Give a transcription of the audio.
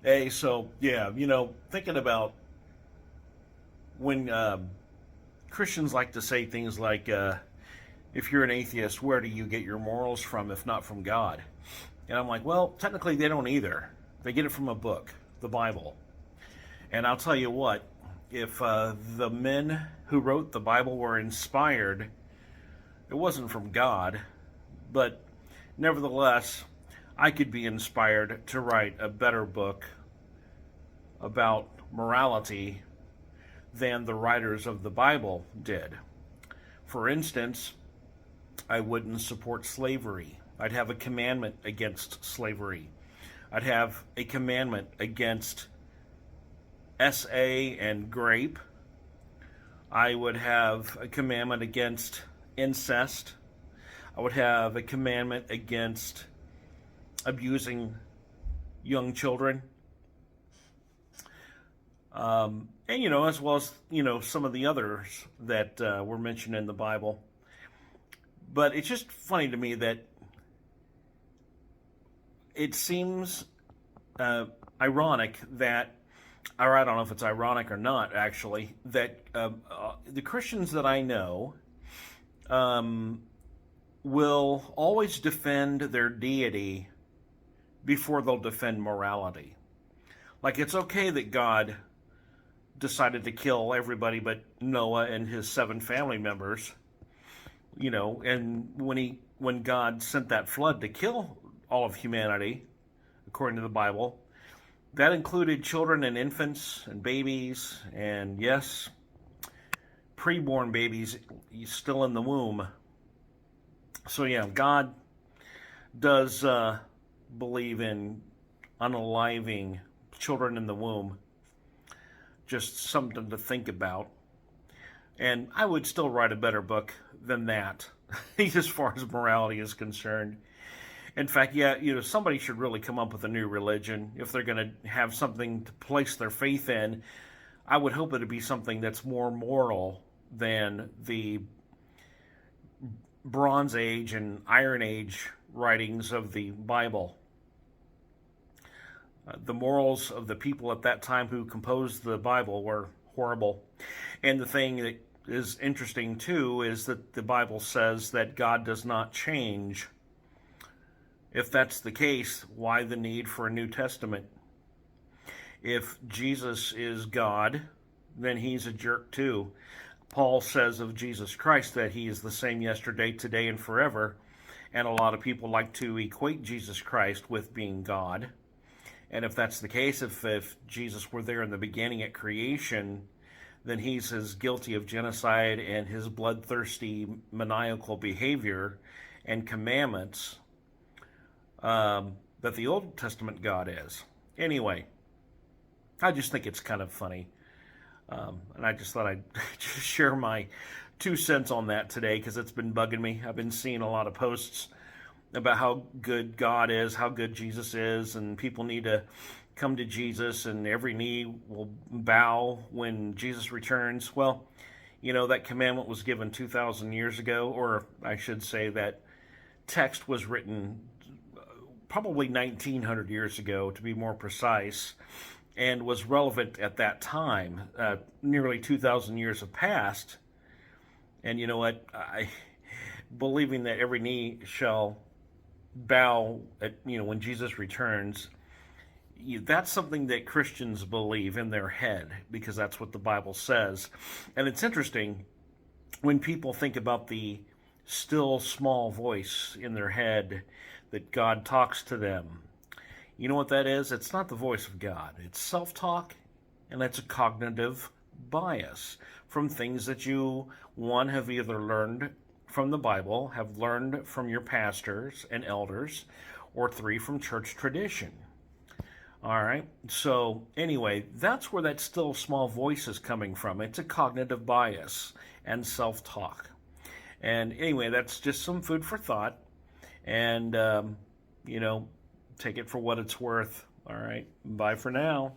Hey, so yeah, thinking about when Christians like to say things like, if you're an atheist, where do you get your morals from if not from God? And I'm like, well, technically they don't either. They get it from a book, the Bible. And I'll tell you what, if the men who wrote the Bible were inspired, it wasn't from God, but nevertheless, I could be inspired to write a better book about morality than the writers of the Bible did. For instance, I wouldn't support slavery. I'd have a commandment against slavery. I'd have a commandment against SA and grape. I would have a commandment against incest. I would have a commandment against abusing young children. And, as well as, some of the others that were mentioned in the Bible. But it's just funny to me that it seems ironic that, or I don't know if it's ironic or not, actually, that the Christians that I know will always defend their deity before they'll defend morality. Like, it's okay that God decided to kill everybody but Noah and his 7 family members, and when God sent that flood to kill all of humanity, according to the Bible, that included children and infants and babies, and yes, preborn babies still in the womb. So yeah, God does believe in unaliving children in the womb. Just something to think about. And I would still write a better book than that, as far as morality is concerned. In fact, yeah, somebody should really come up with a new religion. If they're going to have something to place their faith in, I would hope it'd be something that's more moral than the Bronze Age and Iron Age writings of the Bible. The morals of the people at that time who composed the Bible were horrible. And the thing that is interesting, too, is that the Bible says that God does not change. If that's the case, why the need for a New Testament? If Jesus is God, then he's a jerk, too. Paul says of Jesus Christ that he is the same yesterday, today, and forever. And a lot of people like to equate Jesus Christ with being God. And if that's the case, if Jesus were there in the beginning at creation, then he's as guilty of genocide and his bloodthirsty, maniacal behavior and commandments that the Old Testament God is. Anyway, I just think it's kind of funny. And I just thought I'd just share my 2 cents on that today because it's been bugging me. I've been seeing a lot of posts about how good God is, how good Jesus is, and people need to come to Jesus, and every knee will bow when Jesus returns. Well, that commandment was given 2,000 years ago, or I should say that text was written probably 1,900 years ago, to be more precise, and was relevant at that time. Nearly 2,000 years have passed, and you know what? Believing that every knee shall bow at when Jesus returns, that's something that Christians believe in their head because that's what the Bible says. And it's interesting when people think about the still small voice in their head that God talks to them. You know what that is? It's not the voice of God. It's self-talk, and that's a cognitive bias from things that you, one, have either learned from the Bible, have learned from your pastors and elders, or 3, from church tradition. All right, so anyway, that's where that still small voice is coming from. It's a cognitive bias and self-talk. And anyway, that's just some food for thought. And, take it for what it's worth. All right, bye for now.